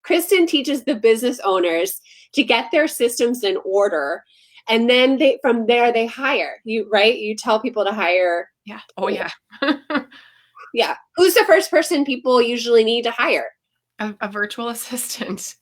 Kristen teaches the business owners to get their systems in order. And then from there, they hire you, right? You tell people to hire. Yeah. Oh, yeah. Yeah. Who's the first person people usually need to hire? A virtual assistant.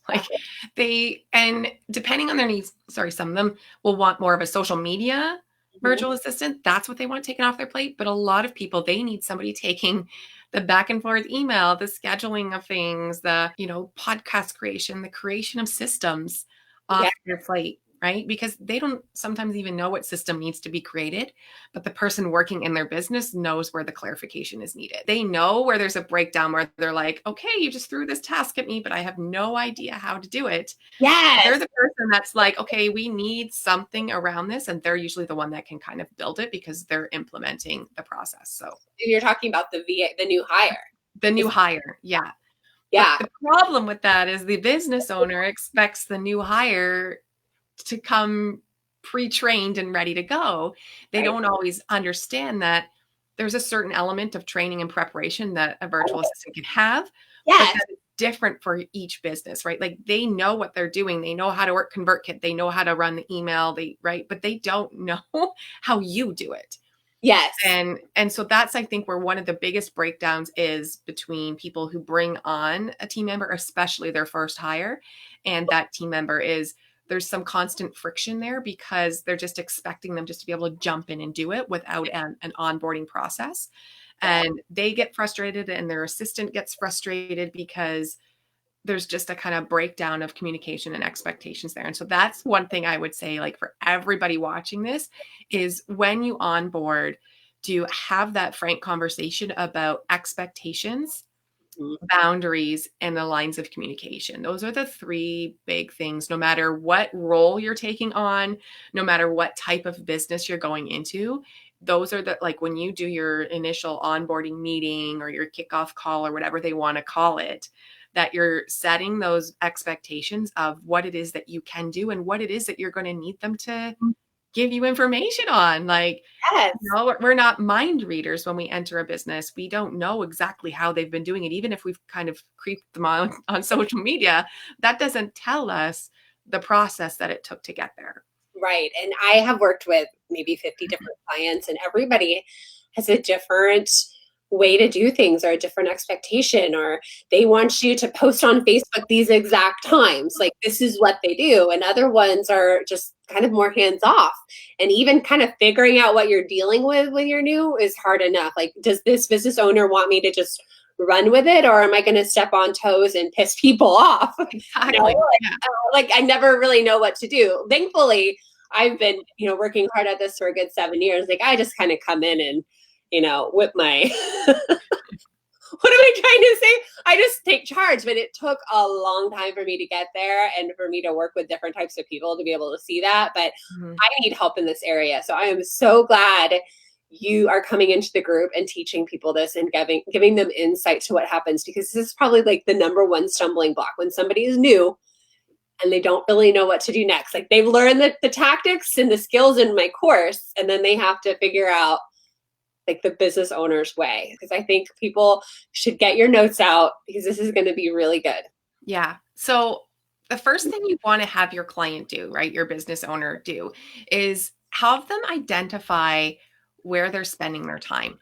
And depending on their needs, sorry, some of them will want more of a social media virtual assistant. That's what they want taken off their plate. But a lot of people, they need somebody taking the back and forth email, the scheduling of things, the, podcast creation, the creation of systems Yeah. off their plate, right? Because they don't sometimes even know what system needs to be created, but the person working in their business knows where the clarification is needed. They know where there's a breakdown where they're like, okay, you just threw this task at me, but I have no idea how to do it. Yes. They're the person that's like, okay, we need something around this. And they're usually the one that can kind of build it because they're implementing the process. So you're talking about the new hire. The new hire. Yeah. Yeah. But the problem with that is the business owner expects the new hire to come pre-trained and ready to go. They don't always understand that there's a certain element of training and preparation that a virtual assistant can have. Yes. But that is different for each business, right? Like they know what they're doing. They know how to work ConvertKit. They know how to run the email, but they don't know how you do it. Yes. And so that's, I think, where one of the biggest breakdowns is between people who bring on a team member, especially their first hire, and that team member is there's some constant friction there because they're just expecting them just to be able to jump in and do it without an onboarding process. And they get frustrated and their assistant gets frustrated because there's just a kind of breakdown of communication and expectations there. And so that's one thing I would say, like for everybody watching this, is when you onboard, to have that frank conversation about expectations, boundaries, and the lines of communication. Those are the three big things, no matter what role you're taking on, no matter what type of business you're going into. Those are like when you do your initial onboarding meeting or your kickoff call or whatever they want to call it, that you're setting those expectations of what it is that you can do and what it is that you're going to need them to give you information on. Like, yes. We're not mind readers when we enter a business. We don't know exactly how they've been doing it. Even if we've kind of creeped them on social media, that doesn't tell us the process that it took to get there. Right. And I have worked with maybe 50 different clients, and everybody has a different way to do things or a different expectation, or they want you to post on Facebook these exact times. Like this is what they do. And other ones are just kind of more hands off. And even kind of figuring out what you're dealing with when you're new is hard enough. Like, does this business owner want me to just run with it, or am I going to step on toes and piss people off? Exactly. Like I never really know what to do. Thankfully, I've been, working hard at this for a good 7 years. Like I just kind of come in and, whip my, what am I trying to say? I just take charge, but it took a long time for me to get there and for me to work with different types of people to be able to see that. But I need help in this area. So I am so glad you are coming into the group and teaching people this and giving them insight to what happens, because this is probably like the number one stumbling block when somebody is new and they don't really know what to do next. Like they've learned the tactics and the skills in my course, and then they have to figure out like the business owner's way. Because I think people should get your notes out because this is going to be really good. Yeah. So the first thing you want to have your client do, right, your business owner do, is have them identify where they're spending their time.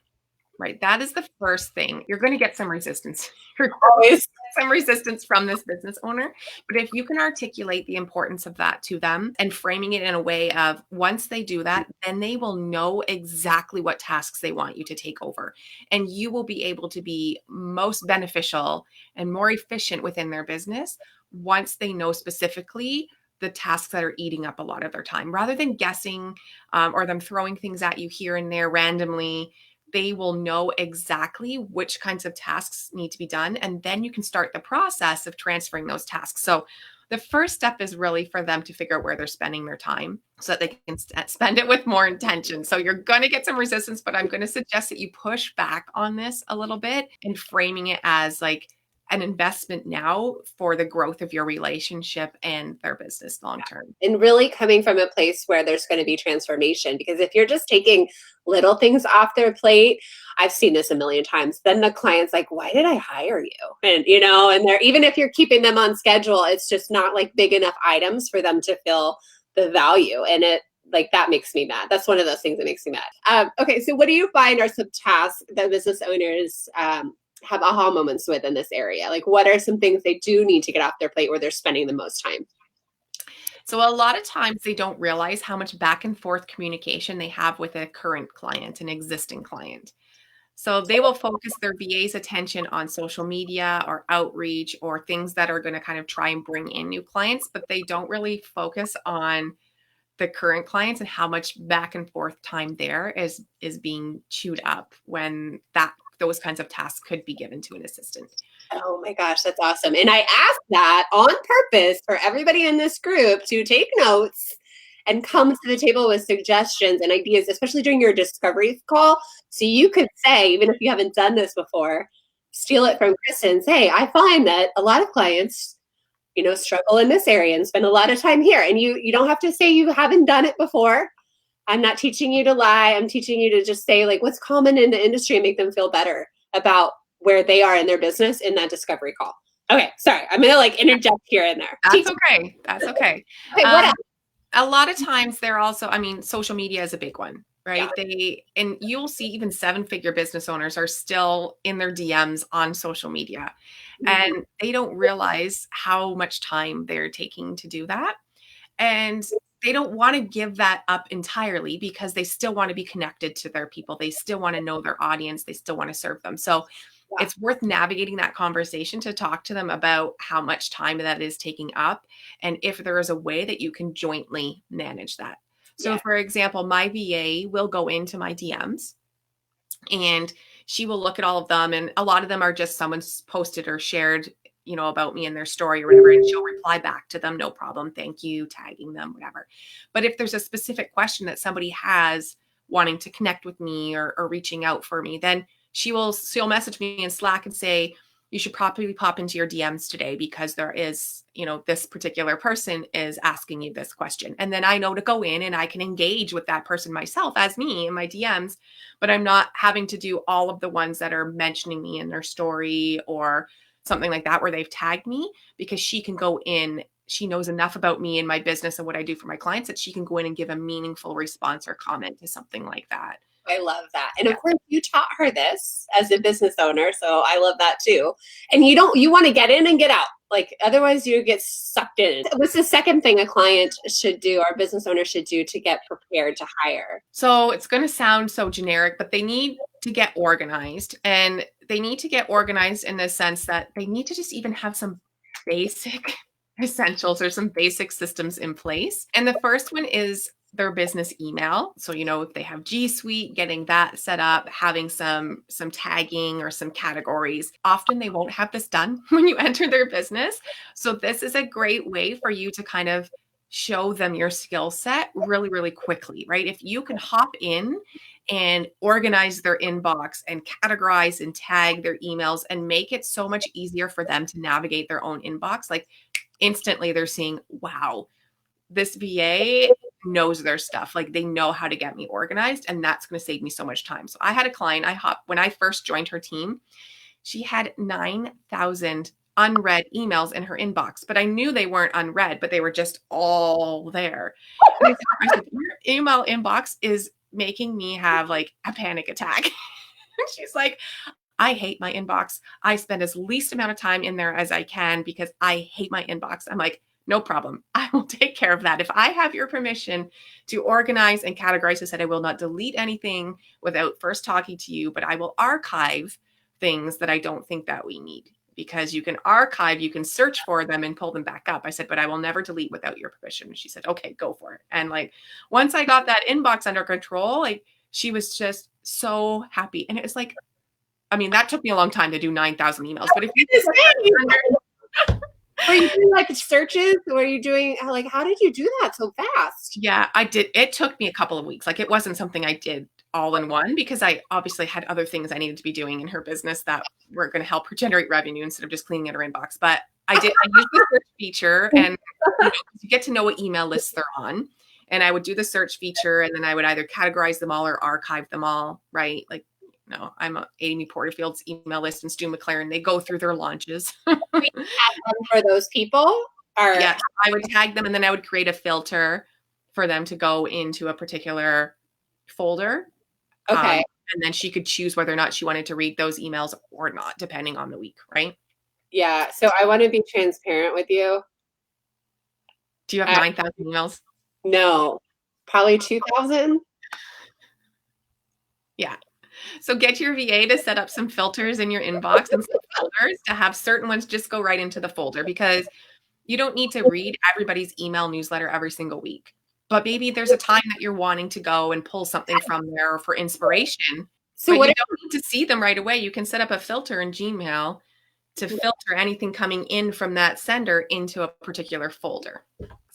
Right. That is the first thing. You're going to get some resistance. You're always some resistance from this business owner. But if you can articulate the importance of that to them and framing it in a way of once they do that, then they will know exactly what tasks they want you to take over. And you will be able to be most beneficial and more efficient within their business once they know specifically the tasks that are eating up a lot of their time, rather than guessing or them throwing things at you here and there randomly. They will know exactly which kinds of tasks need to be done. And then you can start the process of transferring those tasks. So the first step is really for them to figure out where they're spending their time so that they can spend it with more intention. So you're going to get some resistance, but I'm going to suggest that you push back on this a little bit and framing it as like, an investment now for the growth of your relationship and their business long term. And really coming from a place where there's going to be transformation, because if you're just taking little things off their plate, I've seen this a million times, then the client's like, why did I hire you? And and they're, even if you're keeping them on schedule, it's just not like big enough items for them to feel the value. And it, like, that makes me mad. That's one of those things that makes me mad. Okay, so what do you find are some tasks that business owners have aha moments with in this area? Like, what are some things they do need to get off their plate where they're spending the most time? So a lot of times they don't realize how much back and forth communication they have with a current client, an existing client. So they will focus their VA's attention on social media or outreach or things that are going to kind of try and bring in new clients, but they don't really focus on the current clients and how much back and forth time there is being chewed up when those kinds of tasks could be given to an assistant. Oh my gosh, that's awesome. And I asked that on purpose for everybody in this group to take notes and come to the table with suggestions and ideas, especially during your discovery call. So you could say, even if you haven't done this before, steal it from Kristen and say, I find that a lot of clients, struggle in this area and spend a lot of time here. And you don't have to say you haven't done it before. I'm not teaching you to lie. I'm teaching you to just say, like, what's common in the industry and make them feel better about where they are in their business in that discovery call. Okay, sorry. I'm going to interject here and there. That's okay. That's okay. Okay, what else? A lot of times they're also, social media is a big one, right? Yeah. And you'll see even 7-figure business owners are still in their DMs on social media. Mm-hmm. And they don't realize how much time they're taking to do that. And they don't want to give that up entirely because they still want to be connected to their people. They still want to know their audience. They still want to serve them. So it's worth navigating that conversation to talk to them about how much time that is taking up and if there is a way that you can jointly manage that. So for example, my VA will go into my DMs and she will look at all of them. And a lot of them are just someone's posted or shared, about me in their story or whatever, and she'll reply back to them. No problem. Thank you. Tagging them, whatever. But if there's a specific question that somebody has wanting to connect with me or reaching out for me, then she'll message me in Slack and say, you should probably pop into your DMs today because there is, this particular person is asking you this question. And then I know to go in and I can engage with that person myself as me in my DMs, but I'm not having to do all of the ones that are mentioning me in their story or something like that where they've tagged me, because she can go in. She knows enough about me and my business and what I do for my clients that she can go in and give a meaningful response or comment to something like that. I love that. And of course you taught her this as a business owner. So I love that too. And you want to get in and get out. Like, otherwise you get sucked in. What's the second thing a client should do, or a business owner should do to get prepared to hire? So it's going to sound so generic, but they need to get organized. And they need to get organized in the sense that they need to just even have some basic essentials or some basic systems in place. And the first one is their business email. So, if they have G Suite, getting that set up, having some tagging or some categories. Often they won't have this done when you enter their business. So this is a great way for you to kind of show them your skill set really, really quickly, right? If you can hop in and organize their inbox and categorize and tag their emails and make it so much easier for them to navigate their own inbox, like instantly they're seeing, wow, this VA knows their stuff. Like, they know how to get me organized, and that's going to save me so much time. So I had a client, when I first joined her team, she had 9,000 unread emails in her inbox, but I knew they weren't unread, but they were just all there. And I said, your email inbox is making me have like a panic attack. She's like, I hate my inbox. I spend as least amount of time in there as I can because I hate my inbox. I'm like, no problem. I will take care of that. If I have your permission to organize and categorize, I said, I will not delete anything without first talking to you, but I will archive things that I don't think that we need, because you can archive, you can search for them and pull them back up. I said, but I will never delete without your permission. And she said, okay, go for it. And like, once I got that inbox under control, like, she was just so happy. And it was like, that took me a long time to do 9,000 emails, but if you were you doing like searches? Were you doing how did you do that so fast? Yeah, I did. It took me a couple of weeks. Like, it wasn't something I did all in one because I obviously had other things I needed to be doing in her business that were going to help her generate revenue instead of just cleaning at her inbox. But I used the search feature, and you get to know what email lists they're on. And I would do the search feature, and then I would either categorize them all or archive them all, right? Like, I'm Amy Porterfield's email list and Stu McLaren. They go through their launches. For those people? Yeah, I would tag them, and then I would create a filter for them to go into a particular folder. Okay. And then she could choose whether or not she wanted to read those emails or not, depending on the week, right? Yeah. So I want to be transparent with you. Do you have 9,000 emails? No, probably 2,000. Yeah. So get your VA to set up some filters in your inbox and some folders to have certain ones just go right into the folder, because you don't need to read everybody's email newsletter every single week. But maybe there's a time that you're wanting to go and pull something from there for inspiration. So what you don't need to see them right away. You can set up a filter in Gmail to filter anything coming in from that sender into a particular folder.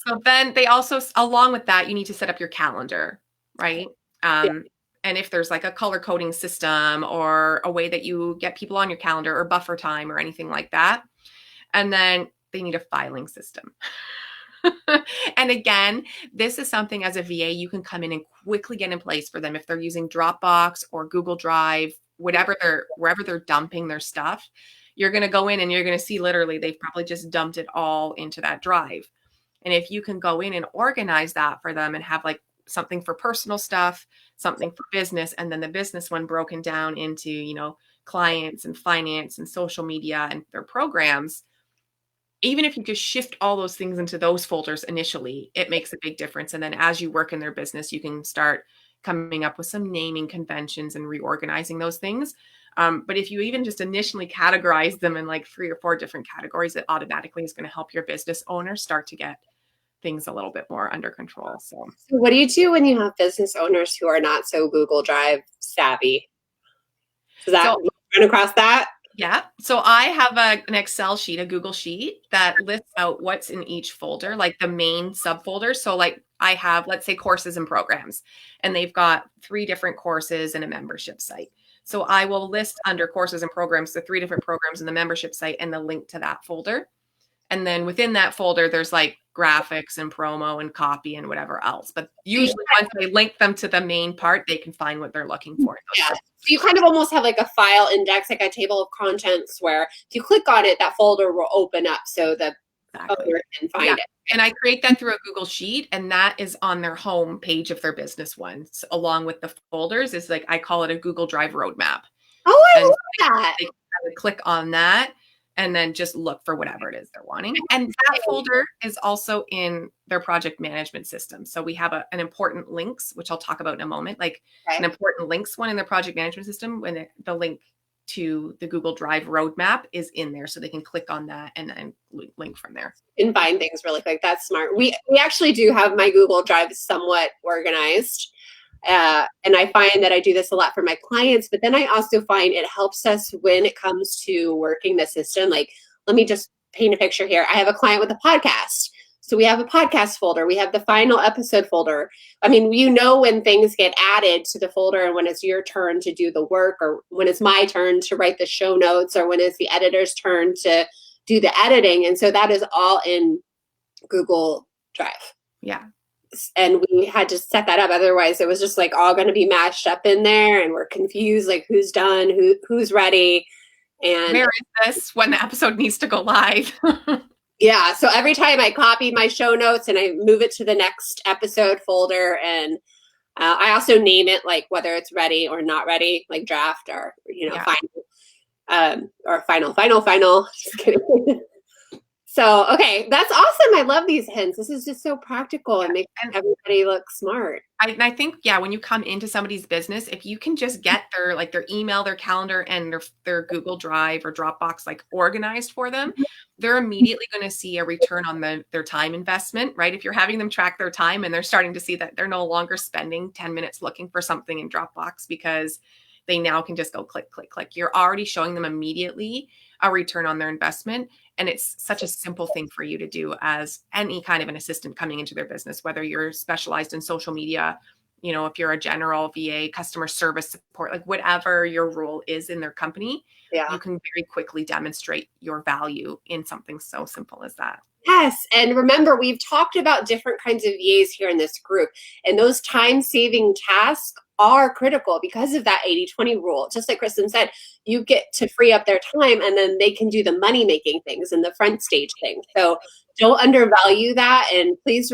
So then they also, along with that, you need to set up your calendar, right? And if there's like a color coding system or a way that you get people on your calendar or buffer time or anything like that. And then they need a filing system. And again, this is something as a VA you can come in and quickly get in place for them if they're using Dropbox or Google Drive, wherever they're dumping their stuff. You're going to go in and you're going to see literally they've probably just dumped it all into that drive. And if you can go in and organize that for them and have like something for personal stuff, something for business, and then the business one broken down into, clients and finance and social media and their programs, even if you just shift all those things into those folders initially, it makes a big difference. And then as you work in their business, you can start coming up with some naming conventions and reorganizing those things. But if you even just initially categorize them in like 3 or 4 different categories, it automatically is going to help your business owner start to get things a little bit more under control. So what do you do when you have business owners who are not so Google Drive savvy? Does that run across that? Yeah. So I have an Excel sheet, a Google sheet that lists out what's in each folder, like the main subfolders. So like I have, let's say, courses and programs, and they've got 3 different courses and a membership site. So I will list under courses and programs the 3 different programs in the membership site and the link to that folder. And then within that folder, there's like graphics and promo and copy and whatever else. But usually once they link them to the main part, they can find what they're looking for. Yeah. So you kind of almost have like a file index, like a table of contents where if you click on it, that folder will open up so the owner can find it. And I create that through a Google Sheet, and that is on their home page of their business ones, along with the folders. Is like, I call it a Google Drive roadmap. Oh, I love that. They click on that and then just look for whatever it is they're wanting. And that folder is also in their project management system. So we have an important links, which I'll talk about in a moment, like an important links one in their project management system, when the link to the Google Drive roadmap is in there. So they can click on that and link from there. And find things really quick. That's smart. We actually do have my Google Drive somewhat organized. And I find that I do this a lot for my clients, but then I also find it helps us when it comes to working the system. Like, let me just paint a picture here. I have a client with a podcast. So we have a podcast folder. We have the final episode folder. I mean, when things get added to the folder and when it's your turn to do the work, or when it's my turn to write the show notes, or when it's the editor's turn to do the editing. And so that is all in Google Drive. Yeah. And we had to set that up. Otherwise, it was just like all going to be mashed up in there, and we're confused, like who's done, who's ready, and where is this when the episode needs to go live. Yeah. So every time I copy my show notes and I move it to the next episode folder, and I also name it, like whether it's ready or not ready, like draft or final, or final. Just kidding. So, okay, that's awesome. I love these hints. This is just so practical and makes everybody look smart. I think, when you come into somebody's business, if you can just get their email, their calendar, and their Google Drive or Dropbox like organized for them, they're immediately going to see a return on their time investment, right? If you're having them track their time and they're starting to see that they're no longer spending 10 minutes looking for something in Dropbox because they now can just go click, click, click. You're already showing them immediately a return on their investment. And it's such a simple thing for you to do as any kind of an assistant coming into their business, whether you're specialized in social media you know, if you're a general VA, customer service support, like whatever your role is in their company, Yeah. you can very quickly demonstrate your value in something so simple as that. Yes. And remember, we've talked about different kinds of VAs here in this group, and those time saving tasks are critical because of that 80-20 rule. Just like Kristen said, you get to free up their time and then they can do the money making things and the front stage things. So don't undervalue that. And please,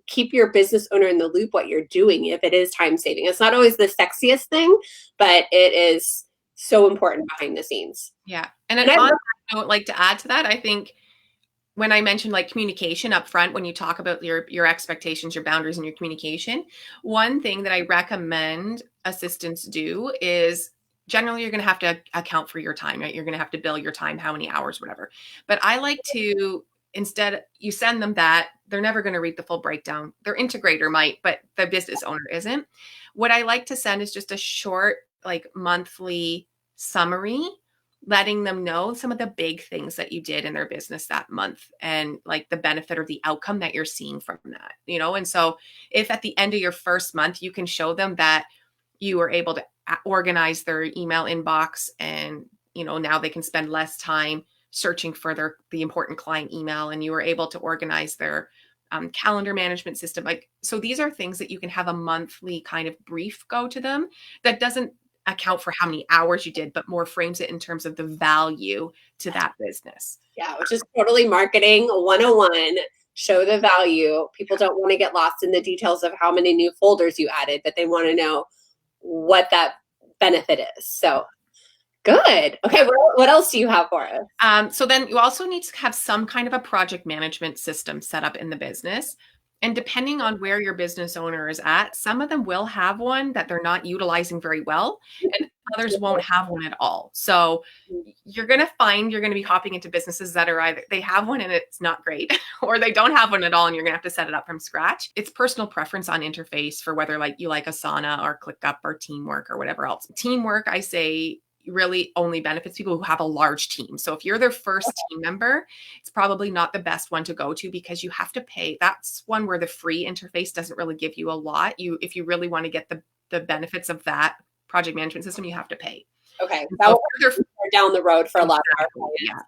keep your business owner in the loop what you're doing if it is time saving. It's not always the sexiest thing, but it is so important behind the scenes. Yeah. And I would like to add to that. I think when I mentioned like communication up front, when you talk about your expectations, your boundaries, and your communication, one thing that I recommend assistants do is generally you're going to have to account for your time, right? You're going to have to bill your time, how many hours, whatever. But I like to, instead, you send them that, they're never going to read the full breakdown. Their integrator might, but the business owner isn't. What I like to send is just a short, like monthly summary, letting them know some of the big things that you did in their business that month and like the benefit or the outcome that you're seeing from that, you know? And so if at the end of your first month, you can show them that you were able to organize their email inbox and, you know, now they can spend less time searching for the important client email, and you were able to organize their calendar management system. Like, so these are things that you can have a monthly kind of brief go to them that doesn't account for how many hours you did, but more frames it in terms of the value to that business. Yeah, which is totally marketing 101. Show the value. People don't want to get lost in the details of how many new folders you added, but they want to know what that benefit is. So good. Okay, what else do you have for us? So then you also need to have some kind of a project management system set up in the business. And depending on where your business owner is at, some of them will have one that they're not utilizing very well, and others won't have one at all. So you're going to be hopping into businesses that are either they have one and it's not great, or they don't have one at all and you're going to have to set it up from scratch. It's personal preference on interface for whether like you like Asana or ClickUp or Teamwork or whatever else. Teamwork, I say, really only benefits people who have a large team. So if you're their first team member, it's probably not the best one to go to because you have to pay. That's one where the free interface doesn't really give you a lot. If you really want to get the benefits of that project management system, you have to pay. Okay. That will down the road for a lot of our clients.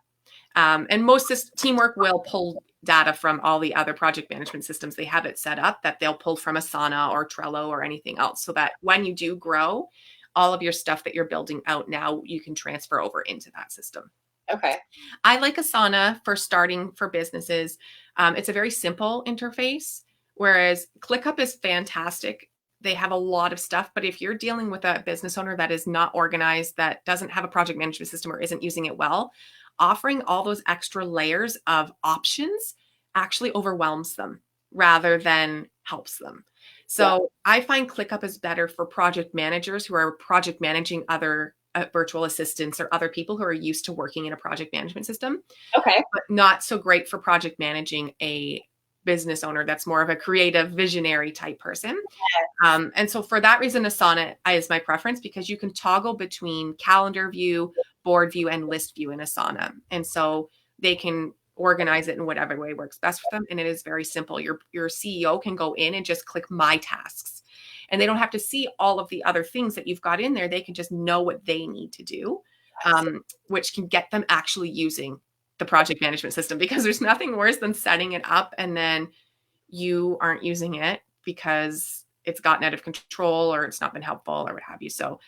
Yeah. And most Teamwork will pull data from all the other project management systems. They have it set up that they'll pull from Asana or Trello or anything else, so that when you do grow, all of your stuff that you're building out now, you can transfer over into that system. Okay. I like Asana for starting for businesses. It's a very simple interface, whereas ClickUp is fantastic. They have a lot of stuff, but if you're dealing with a business owner that is not organized, that doesn't have a project management system or isn't using it well, offering all those extra layers of options actually overwhelms them rather than helps them. So I find ClickUp is better for project managers who are project managing other virtual assistants or other people who are used to working in a project management system. Okay. But not so great for project managing a business owner that's more of a creative visionary type person. Yes. And so for that reason, Asana is my preference because you can toggle between calendar view, board view, and list view in Asana. And so they can organize it in whatever way works best for them. And it is very simple. Your CEO can go in and just click my tasks. And they don't have to see all of the other things that you've got in there. They can just know what they need to do, which can get them actually using the project management system, because there's nothing worse than setting it up and then you aren't using it because it's gotten out of control or it's not been helpful or what have you. So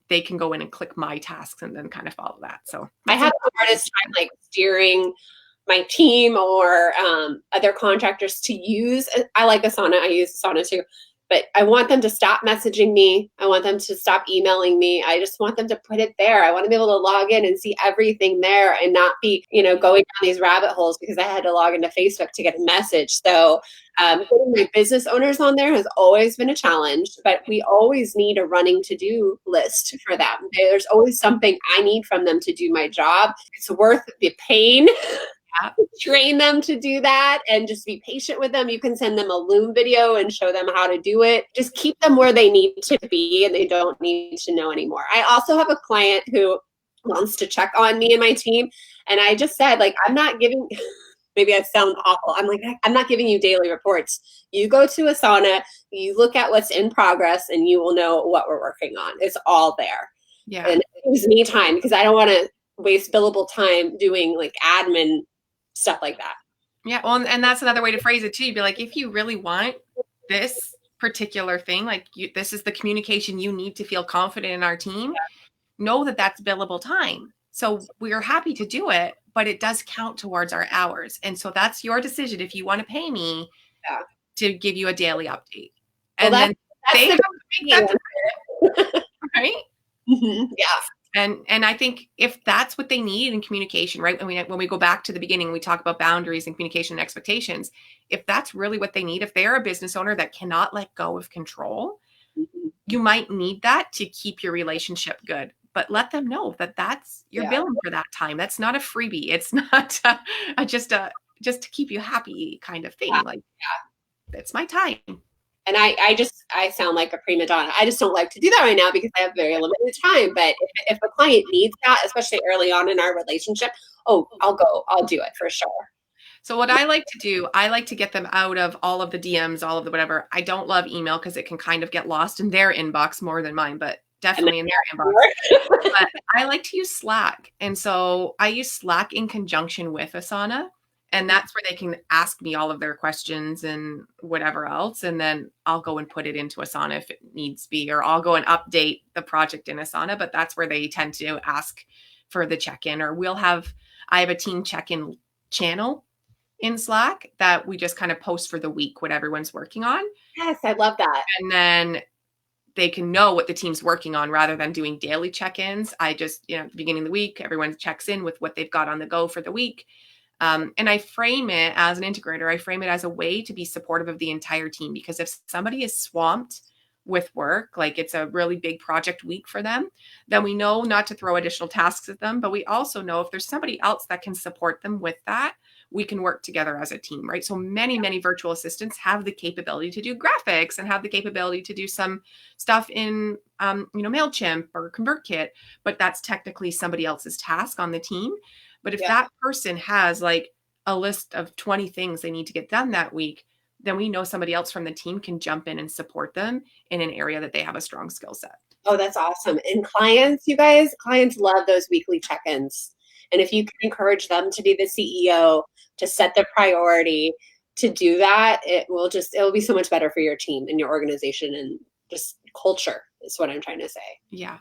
they can go in and click my tasks and then kind of follow that. So I have the hardest time like steering my team or other contractors to use. I like Asana. I use Asana too. But I want them to stop messaging me. I want them to stop emailing me. I just want them to put it there. I want to be able to log in and see everything there and not be, going down these rabbit holes because I had to log into Facebook to get a message. So putting my business owners on there has always been a challenge, but we always need a running to-do list for them. There's always something I need from them to do my job. It's worth the pain. Train them to do that and just be patient with them. You can send them a Loom video and show them how to do it. Just keep them where they need to be and they don't need to know anymore. I also have a client who wants to check on me and my team. And I just said, like, I'm not giving maybe I sound awful. I'm like, I'm not giving you daily reports. You go to Asana, you look at what's in progress, and you will know what we're working on. It's all there. Yeah. And it gives me time because I don't want to waste billable time doing like admin stuff like that. Yeah. Well, and that's another way to phrase it too. You'd be like, if you really want this particular thing, like this is the communication you need to feel confident in our team, know that that's billable time. So we're happy to do it, but it does count towards our hours. And so that's your decision if you want to pay me to give you a daily update. And well, then they have to make that decision, right? Mm-hmm. Yeah. And I think if that's what they need in communication, right? When we go back to the beginning, we talk about boundaries and communication and expectations. If that's really what they need, if they're a business owner that cannot let go of control, you might need that to keep your relationship good. But let them know that that's you're billing for that time. That's not a freebie. It's not just to keep you happy kind of thing. Like, it's my time. And I sound like a prima donna. I just don't like to do that right now because I have very limited time. But if a client needs that, especially early on in our relationship, I'll do it for sure. So what I like to do, I like to get them out of all of the DMs, all of the whatever. I don't love email because it can kind of get lost in their inbox more than mine, but definitely in their inbox. But I like to use Slack. And so I use Slack in conjunction with Asana. And that's where they can ask me all of their questions and whatever else. And then I'll go and put it into Asana if it needs be, or I'll go and update the project in Asana. But that's where they tend to ask for the check-in, or I have a team check-in channel in Slack that we just kind of post for the week what everyone's working on. Yes, I love that. And then they can know what the team's working on rather than doing daily check-ins. I just, at the beginning of the week, everyone checks in with what they've got on the go for the week. And I frame it as an integrator. I frame it as a way to be supportive of the entire team, because if somebody is swamped with work, like it's a really big project week for them, then we know not to throw additional tasks at them. But we also know if there's somebody else that can support them with that, we can work together as a team, right? So many virtual assistants have the capability to do graphics and have the capability to do some stuff in, MailChimp or ConvertKit, but that's technically somebody else's task on the team. But if that person has like a list of 20 things they need to get done that week, then we know somebody else from the team can jump in and support them in an area that they have a strong skill set. Oh, that's awesome. And clients love those weekly check-ins. And if you can encourage them to be the CEO, to set the priority, to do that, it'll be so much better for your team and your organization and just culture is what I'm trying to say. Yeah.